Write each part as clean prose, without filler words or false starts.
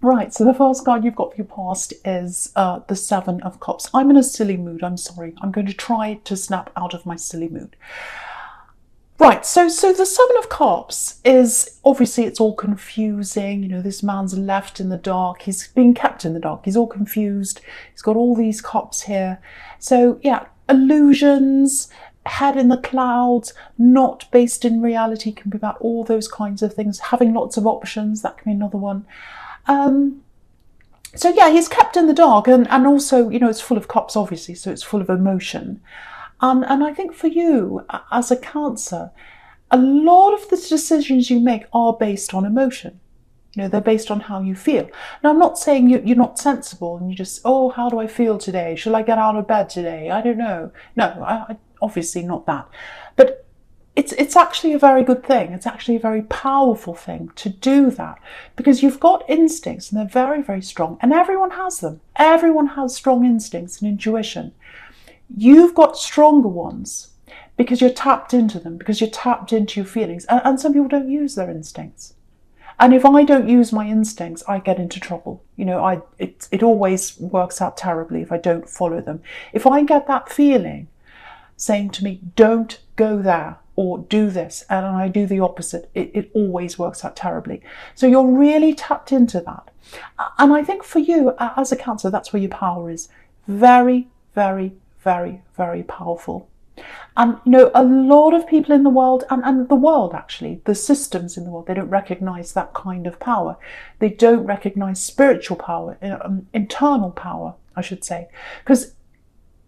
Right, so the first card you've got for your past is the Seven of Cups. I'm in a silly mood, I'm sorry. I'm going to try to snap out of my silly mood. Right, so the Seven of Cups is, obviously it's all confusing. You know, this man's left in the dark. He's being kept in the dark. He's all confused. He's got all these cups here. So yeah, illusions, head in the clouds, not based in reality, can be about all those kinds of things. Having lots of options, that can be another one. So yeah, he's kept in the dark, and also, you know, it's full of cups, obviously, so it's full of emotion. And I think for you, as a Cancer, a lot of the decisions you make are based on emotion. You know, they're based on how you feel. Now, I'm not saying you're not sensible and you just, oh, how do I feel today? Shall I get out of bed today? I don't know. No, obviously not that. But it's actually a very good thing. It's actually a very powerful thing to do that, because you've got instincts and they're very, very strong, and everyone has them. Everyone has strong instincts and intuition. You've got stronger ones because you're tapped into them, because you're tapped into your feelings. And some people don't use their instincts. And if I don't use my instincts, I get into trouble. You know, it always works out terribly if I don't follow them. If I get that feeling saying to me, don't go there or do this, and I do the opposite, it always works out terribly. So you're really tapped into that. And I think for you, as a Cancer, that's where your power is. Very, very, very, very powerful. And you know, a lot of people in the world, and the world actually, the systems in the world, they don't recognize that kind of power. They don't recognize spiritual power, internal power, I should say. Because,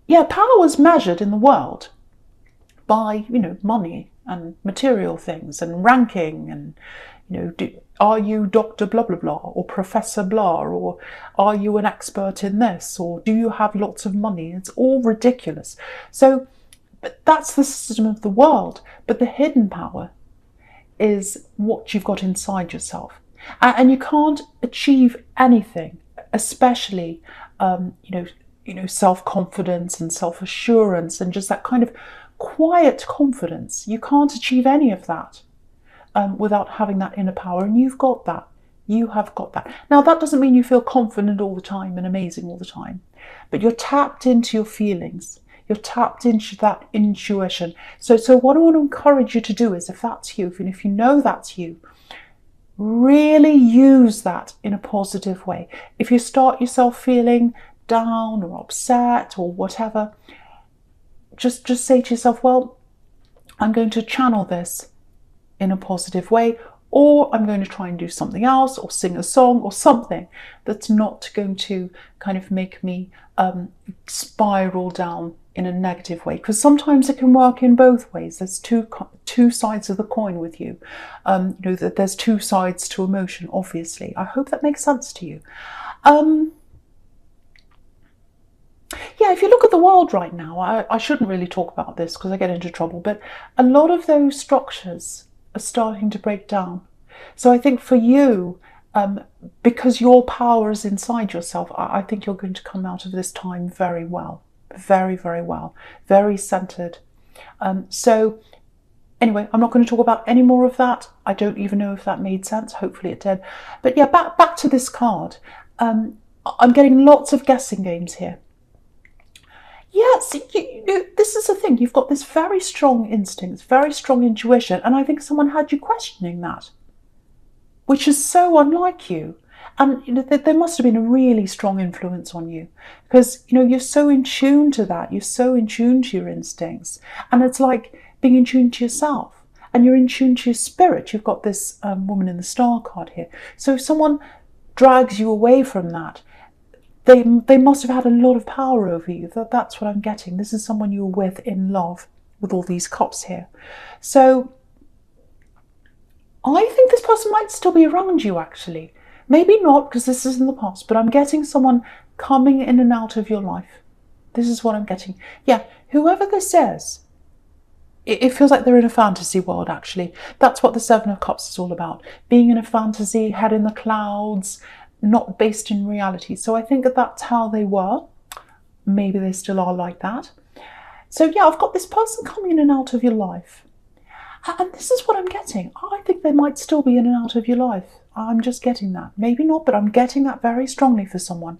yeah, power is measured in the world by, you know, money and material things and ranking and, you know, are you Dr. blah, blah, blah, or Professor blah, or are you an expert in this, or do you have lots of money? It's all ridiculous. So, but that's the system of the world. But the hidden power is what you've got inside yourself. And you can't achieve anything, especially, you know, self-confidence and self-assurance and just that kind of quiet confidence. You can't achieve any of that without having that inner power, and you've got that. You have got that. Now, that doesn't mean you feel confident all the time and amazing all the time, but you're tapped into your feelings. You're tapped into that intuition. So what I want to encourage you to do is, if that's you, and if you know that's you, really use that in a positive way. If you start yourself feeling down or upset or whatever, just say to yourself, well, I'm going to channel this in a positive way, or I'm going to try and do something else, or sing a song or something that's not going to kind of make me spiral down in a negative way. Because sometimes it can work in both ways. There's two sides of the coin with you. You know, that there's two sides to emotion, obviously. I hope that makes sense to you. Yeah, if you look at the world right now, I shouldn't really talk about this because I get into trouble, but a lot of those structures are starting to break down. So I think for you, because your power is inside yourself, I think you're going to come out of this time very well. Very, very well. Very centered. So anyway, I'm not going to talk about any more of that. I don't even know if that made sense. Hopefully it did. But yeah, back to this card. I'm getting lots of guessing games here. Yes, you know, this is the thing. You've got this very strong instinct, very strong intuition, and I think someone had you questioning that, which is so unlike you. And you know, there must have been a really strong influence on you, because you know, you're so in tune to that. You're so in tune to your instincts, and it's like being in tune to yourself, and you're in tune to your spirit. You've got this woman in the star card here. So if someone drags you away from that, they must have had a lot of power over you. That's what I'm getting. This is someone you were with in love, with all these cups here. So I think this person might still be around you, actually. Maybe not, because this is in the past, but I'm getting someone coming in and out of your life. This is what I'm getting. Yeah, whoever this is, it feels like they're in a fantasy world, actually. That's what the Seven of Cups is all about. Being in a fantasy, head in the clouds, not based in reality. So I think that's how they were. Maybe they still are like that. So yeah, I've got this person coming in and out of your life. And this is what I'm getting. I think they might still be in and out of your life I'm just getting that. Maybe not, but I'm getting that very strongly for someone.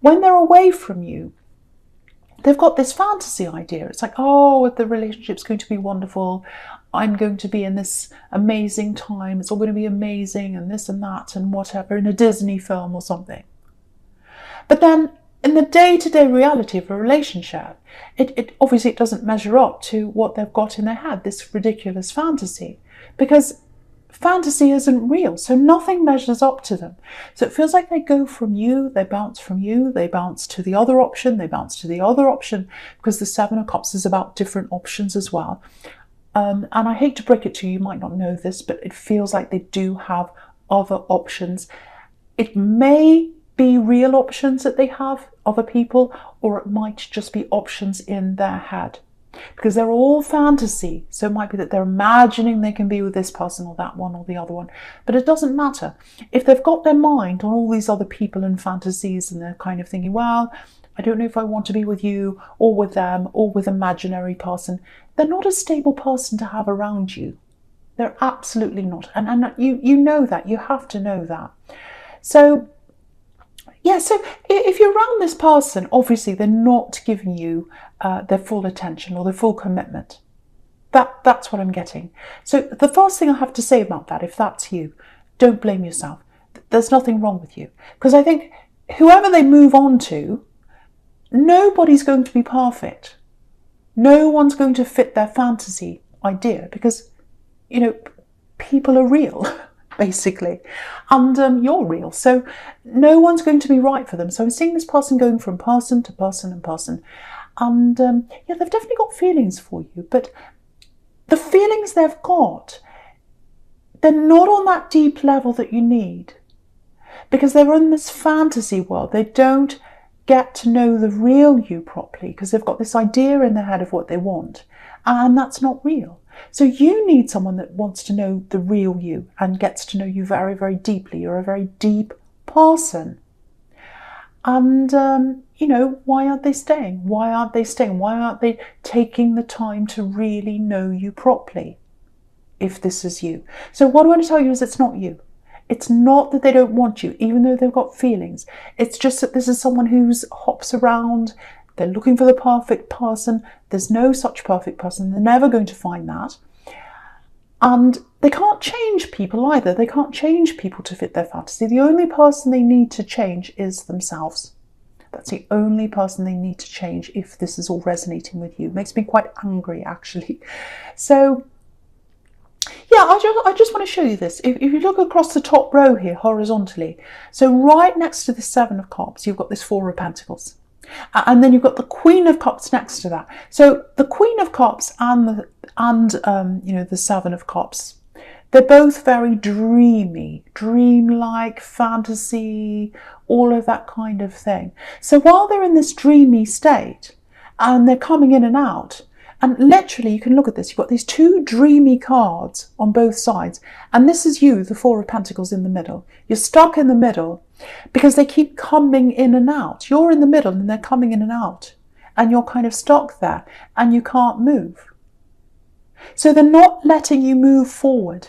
When they're away from you, they've got this fantasy idea. It's like, oh, the relationship's going to be wonderful. I'm going to be in this amazing time. It's all going to be amazing and this and that and whatever, in a Disney film or something. But then in the day-to-day reality of a relationship, it obviously doesn't measure up to what they've got in their head, this ridiculous fantasy. Because fantasy isn't real, so nothing measures up to them. So it feels like they go from you, they bounce from you, they bounce to the other option, they bounce to the other option, because the Seven of Cups is about different options as well. And I hate to break it to you, you might not know this, but it feels like they do have other options. It may be real options that they have, other people, or it might just be options in their head. Because they're all fantasy, so it might be that they're imagining they can be with this person or that one or the other one, but it doesn't matter. If they've got their mind on all these other people and fantasies and they're kind of thinking, well, I don't know if I want to be with you or with them or with an imaginary person, they're not a stable person to have around you. They're absolutely not. And you know that. You have to know that. So yeah, so if you're around this person, obviously they're not giving you their full attention or their full commitment. That's what I'm getting. So the first thing I have to say about that, if that's you, don't blame yourself. There's nothing wrong with you. Because I think whoever they move on to, nobody's going to be perfect. No one's going to fit their fantasy idea because, you know, people are real. Basically, and you're real, so no one's going to be right for them. So I'm seeing this person going from person to person and person, and yeah, they've definitely got feelings for you, but the feelings they've got, they're not on that deep level that you need, because they're in this fantasy world. They don't get to know the real you properly because they've got this idea in their head of what they want, and that's not real. So you need someone that wants to know the real you and gets to know you very, very deeply. You're a very deep person. And, you know, why aren't they staying? Why aren't they staying? Why aren't they taking the time to really know you properly, if this is you? So what I want to tell you is it's not you. It's not that they don't want you, even though they've got feelings. It's just that this is someone who's hops around. They're looking for the perfect person. There's no such perfect person. They're never going to find that. And they can't change people either. They can't change people to fit their fantasy. The only person they need to change is themselves. That's the only person they need to change if this is all resonating with you. It makes me quite angry, actually. So, yeah, I just want to show you this. If you look across the top row here, horizontally, so right next to the Seven of Cups, you've got this Four of Pentacles. And then you've got the Queen of Cups next to that. So the Queen of Cups and you know, the Seven of Cups, they're both very dreamy, dreamlike, fantasy, all of that kind of thing. So while they're in this dreamy state and they're coming in and out, and literally you can look at this, you've got these two dreamy cards on both sides, and this is you, the Four of Pentacles in the middle. You're stuck in the middle because they keep coming in and out. You're in the middle and they're coming in and out, and you're kind of stuck there and you can't move. So they're not letting you move forward.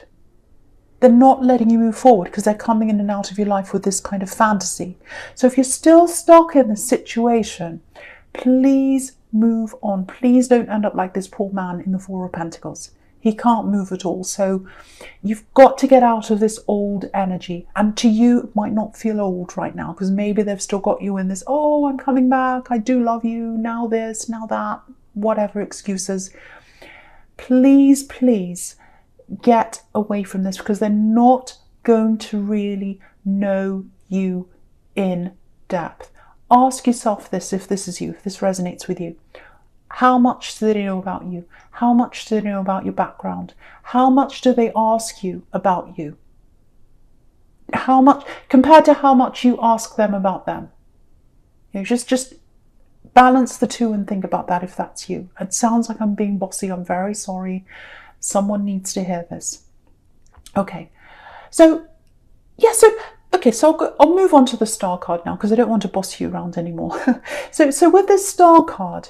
They're not letting you move forward because they're coming in and out of your life with this kind of fantasy. So if you're still stuck in this situation, please move on. Please don't end up like this poor man in the Four of Pentacles. He can't move at all. So you've got to get out of this old energy. And to you, it might not feel old right now because maybe they've still got you in this, oh, I'm coming back, I do love you, now this, now that, whatever excuses. Please, please get away from this because they're not going to really know you in depth. Ask yourself this, if this is you, if this resonates with you. How much do they know about you? How much do they know about your background? How much do they ask you about you? How much, compared to how much you ask them about them? You know, just balance the two and think about that if that's you. It sounds like I'm being bossy. I'm very sorry. Someone needs to hear this. Okay. So, yeah, so Okay, so I'll move on to the star card now because I don't want to boss you around anymore. So with this star card,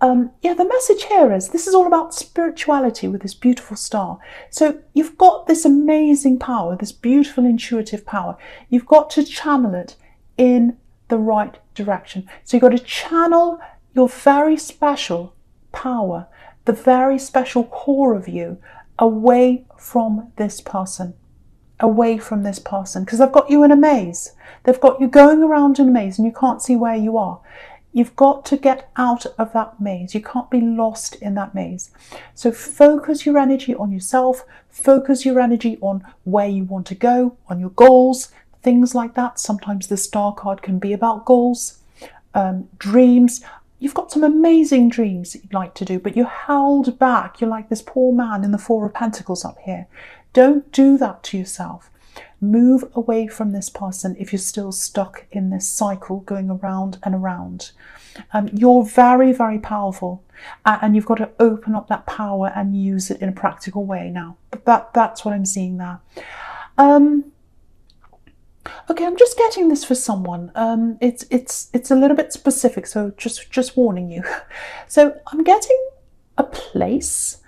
yeah, the message here is this is all about spirituality with this beautiful star. So you've got this amazing power, this beautiful intuitive power. You've got to channel it in the right direction. So you've got to channel your very special power, the very special core of you, away from this person. Away from this person, because they've got you in a maze. They've got you going around in a maze and you can't see where you are. You've got to get out of that maze. You can't be lost in that maze. So focus your energy on yourself, focus your energy on where you want to go, on your goals, things like that. Sometimes the star card can be about goals, dreams. You've got some amazing dreams that you'd like to do, but you're held back. You're like this poor man in the Four of Pentacles up here. Don't do that to yourself. Move away from this person if you're still stuck in this cycle going around and around. You're very, very powerful, and you've got to open up that power and use it in a practical way now. But that's what I'm seeing there. Okay, I'm just getting this for someone. It's a little bit specific, so just warning you. So I'm getting a place.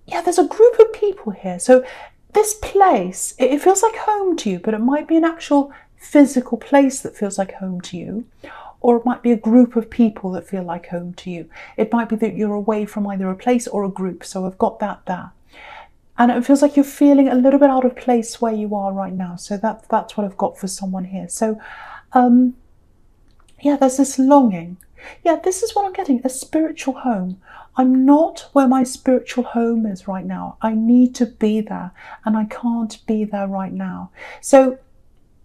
Yeah, there's a group of people here. So this place, it feels like home to you, but it might be an actual physical place that feels like home to you, or it might be a group of people that feel like home to you. It might be that you're away from either a place or a group. So I've got that there. And it feels like you're feeling a little bit out of place where you are right now. So that's what I've got for someone here. So, yeah, there's this longing. Yeah, this is what I'm getting, a spiritual home. I'm not where my spiritual home is right now. I need to be there, and I can't be there right now. So,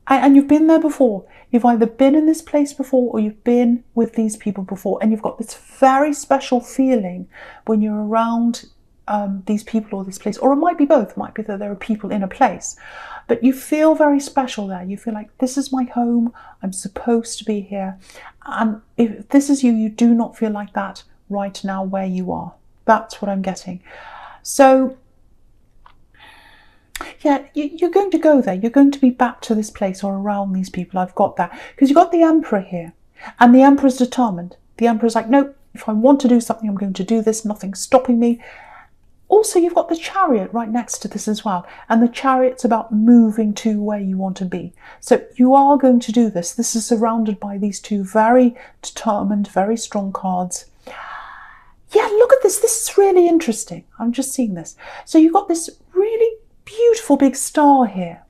and you've been there before. You've either been in this place before or you've been with these people before, and you've got this very special feeling when you're around these people or this place, or it might be both. It might be that there are people in a place, but you feel very special there. You feel like this is my home. I'm supposed to be here. And if this is you, you do not feel like that right now where you are. That's what I'm getting. So yeah, you're going to go there. You're going to be back to this place or around these people. I've got that. Because you've got the Emperor here. And the Emperor's determined. The Emperor's like, no, if I want to do something, I'm going to do this. Nothing's stopping me. Also, you've got the Chariot right next to this as well. And the Chariot's about moving to where you want to be. So you are going to do this. This is surrounded by these two very determined, very strong cards. Yeah, look at this. This is really interesting. I'm just seeing this. So you've got this really beautiful big star here.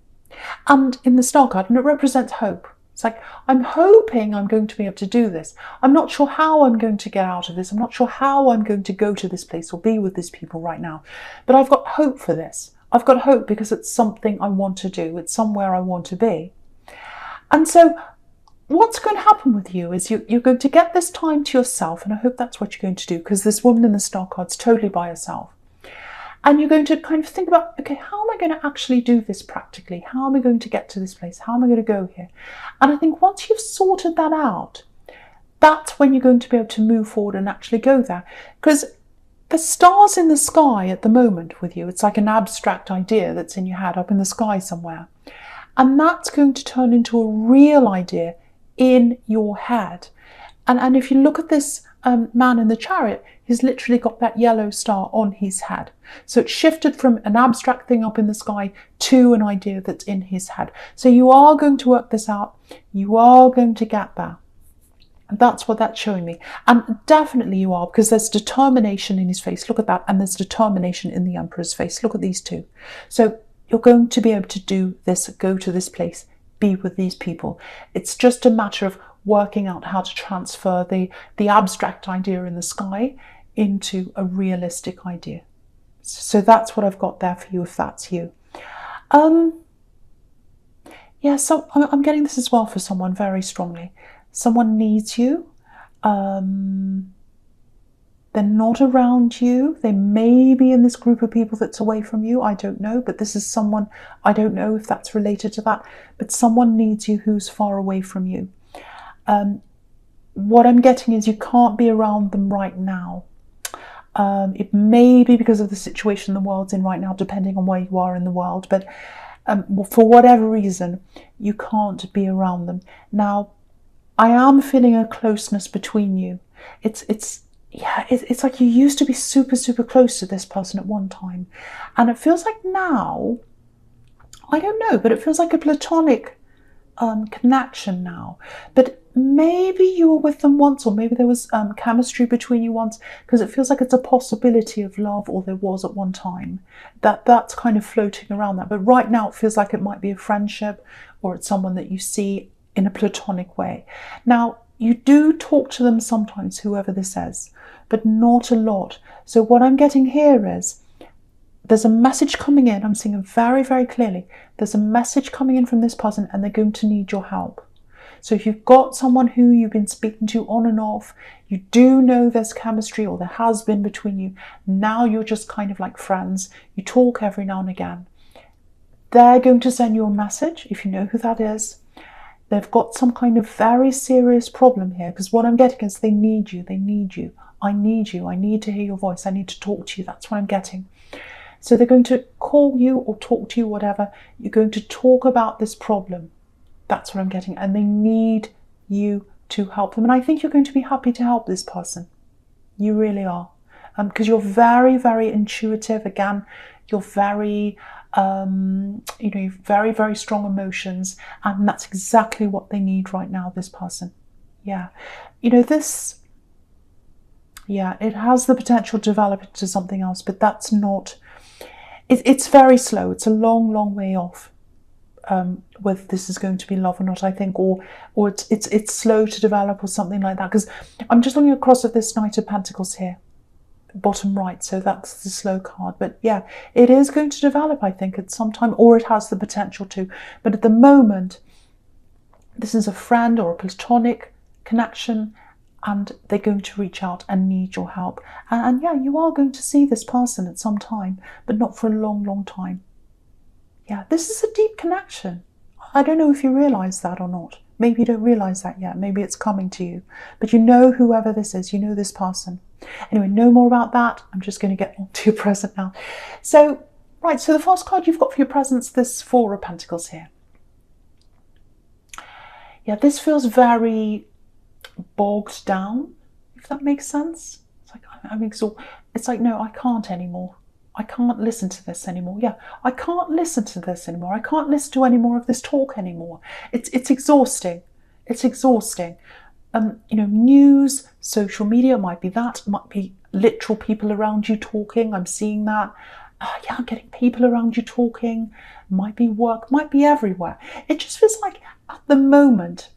And in the star card, and it represents hope. It's like, I'm hoping I'm going to be able to do this. I'm not sure how I'm going to get out of this. I'm not sure how I'm going to go to this place or be with these people right now. But I've got hope for this. I've got hope because it's something I want to do. It's somewhere I want to be. And so what's going to happen with you is you're going to get this time to yourself. And I hope that's what you're going to do, because this woman in the star card's totally by herself. And you're going to kind of think about, okay, how am I going to actually do this practically? How am I going to get to this place? How am I going to go here? And I think once you've sorted that out, that's when you're going to be able to move forward and actually go there. Because the stars in the sky at the moment with you, it's like an abstract idea that's in your head up in the sky somewhere. And that's going to turn into a real idea in your head. And if you look at this man in the Chariot, he's literally got that yellow star on his head. So it's shifted from an abstract thing up in the sky to an idea that's in his head. So you are going to work this out. You are going to get there. And that's what that's showing me. And definitely you are, because there's determination in his face. Look at that. And there's determination in the Emperor's face. Look at these two. So you're going to be able to do this, go to this place, be with these people. It's just a matter of working out how to transfer the abstract idea in the sky into a realistic idea. So that's what I've got there for you, if that's you. Yeah, so I'm getting this as well for someone very strongly. Someone needs you. They're not around you. They may be in this group of people that's away from you. I don't know, but this is someone, I don't know if that's related to that, but someone needs you who's far away from you. What I'm getting is you can't be around them right now. It may be because of the situation the world's in right now, depending on where you are in the world, but for whatever reason, you can't be around them. Now, I am feeling a closeness between you. It's like you used to be super, super close to this person at one time. And it feels like now, I don't know, but it feels like a platonic connection now. But maybe you were with them once, or maybe there was chemistry between you once, because it feels like it's a possibility of love, or there was at one time. That's kind of floating around that. But right now it feels like it might be a friendship, or it's someone that you see in a platonic way. Now, you do talk to them sometimes, whoever this is, but not a lot. So what I'm getting here is there's a message coming in. I'm seeing it very, very clearly. There's a message coming in from this person, and they're going to need your help. So if you've got someone who you've been speaking to on and off, you do know there's chemistry, or there has been between you. Now you're just kind of like friends. You talk every now and again. They're going to send you a message, if you know who that is. They've got some kind of very serious problem here, because what I'm getting is they need you. They need you. I need you. I need to hear your voice. I need to talk to you. That's what I'm getting. So they're going to call you or talk to you, whatever. You're going to talk about this problem. That's what I'm getting. And they need you to help them. And I think you're going to be happy to help this person. You really are. Because you're very, very intuitive. Again, you're very, you've very, very strong emotions. And that's exactly what they need right now, this person. Yeah. It has the potential to develop into something else, but that's not... It's very slow. It's a long, long way off whether this is going to be love or not, I think, or it's slow to develop or something like that. Because I'm just looking across at this Knight of Pentacles here, bottom right, so that's the slow card. But yeah, it is going to develop, I think, at some time, or it has the potential to. But at the moment, this is a friend or a platonic connection, and they're going to reach out and need your help. And yeah, you are going to see this person at some time, but not for a long, long time. Yeah, this is a deep connection. I don't know if you realise that or not. Maybe you don't realise that yet. Maybe it's coming to you. But you know whoever this is. You know this person. Anyway, no more about that. I'm just going to get on to your present now. So, right, so the first card you've got for your presents, this Four of Pentacles here. Yeah, this feels very bogged down, if that makes sense. It's like, I'm exhausted. It's like, no, I can't anymore. I can't listen to this anymore. Yeah, I can't listen to this anymore. I can't listen to any more of this talk anymore. It's exhausting. It's exhausting. News, social media, might be that, might be literal people around you talking. I'm seeing that. Yeah, I'm getting people around you talking. Might be work, might be everywhere. It just feels like at the moment,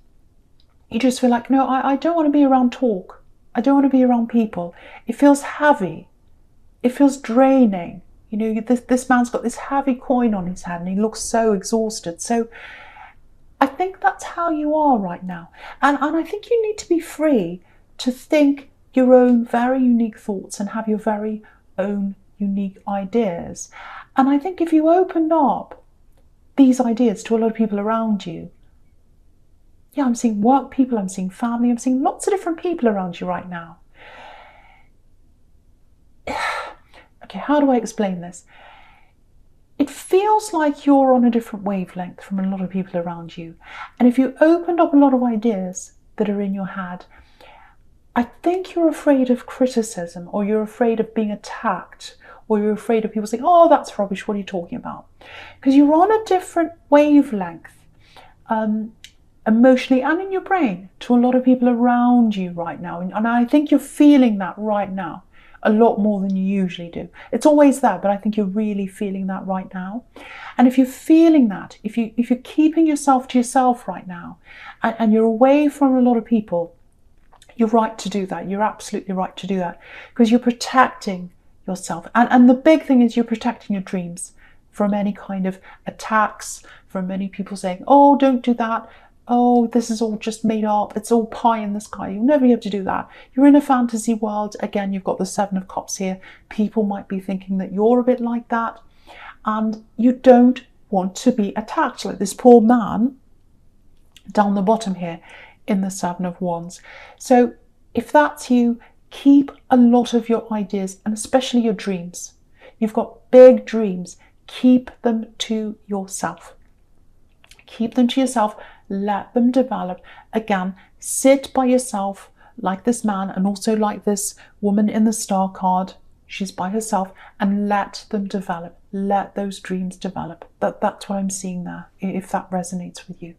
you just feel like, no, I don't want to be around talk. I don't want to be around people. It feels heavy. It feels draining. This man's got this heavy coin on his head and he looks so exhausted. So I think that's how you are right now. And I think you need to be free to think your own very unique thoughts and have your very own unique ideas. And I think if you opened up these ideas to a lot of people around you, yeah, I'm seeing work people, I'm seeing family, I'm seeing lots of different people around you right now. Okay, how do I explain this? It feels like you're on a different wavelength from a lot of people around you. And if you opened up a lot of ideas that are in your head, I think you're afraid of criticism, or you're afraid of being attacked, or you're afraid of people saying, oh, that's rubbish, what are you talking about? Because you're on a different wavelength, emotionally and in your brain, to a lot of people around you right now. And I think you're feeling that right now a lot more than you usually do. It's always there, but I think you're really feeling that right now. And if you're feeling that, if you're keeping yourself to yourself right now, and you're away from a lot of people, you're right to do that. You're absolutely right to do that, because you're protecting yourself. And the big thing is you're protecting your dreams from any kind of attacks, from many people saying, oh, don't do that. Oh, this is all just made up. It's all pie in the sky. You'll never be able to do that. You're in a fantasy world. Again, you've got the Seven of Cups here. People might be thinking that you're a bit like that. And you don't want to be attacked like this poor man down the bottom here in the Seven of Wands. So if that's you, keep a lot of your ideas, and especially your dreams. You've got big dreams. Keep them to yourself. Keep them to yourself. Let them develop. Again, sit by yourself like this man and also like this woman in the star card. She's by herself, and let them develop. Let those dreams develop. That's what I'm seeing there, if that resonates with you.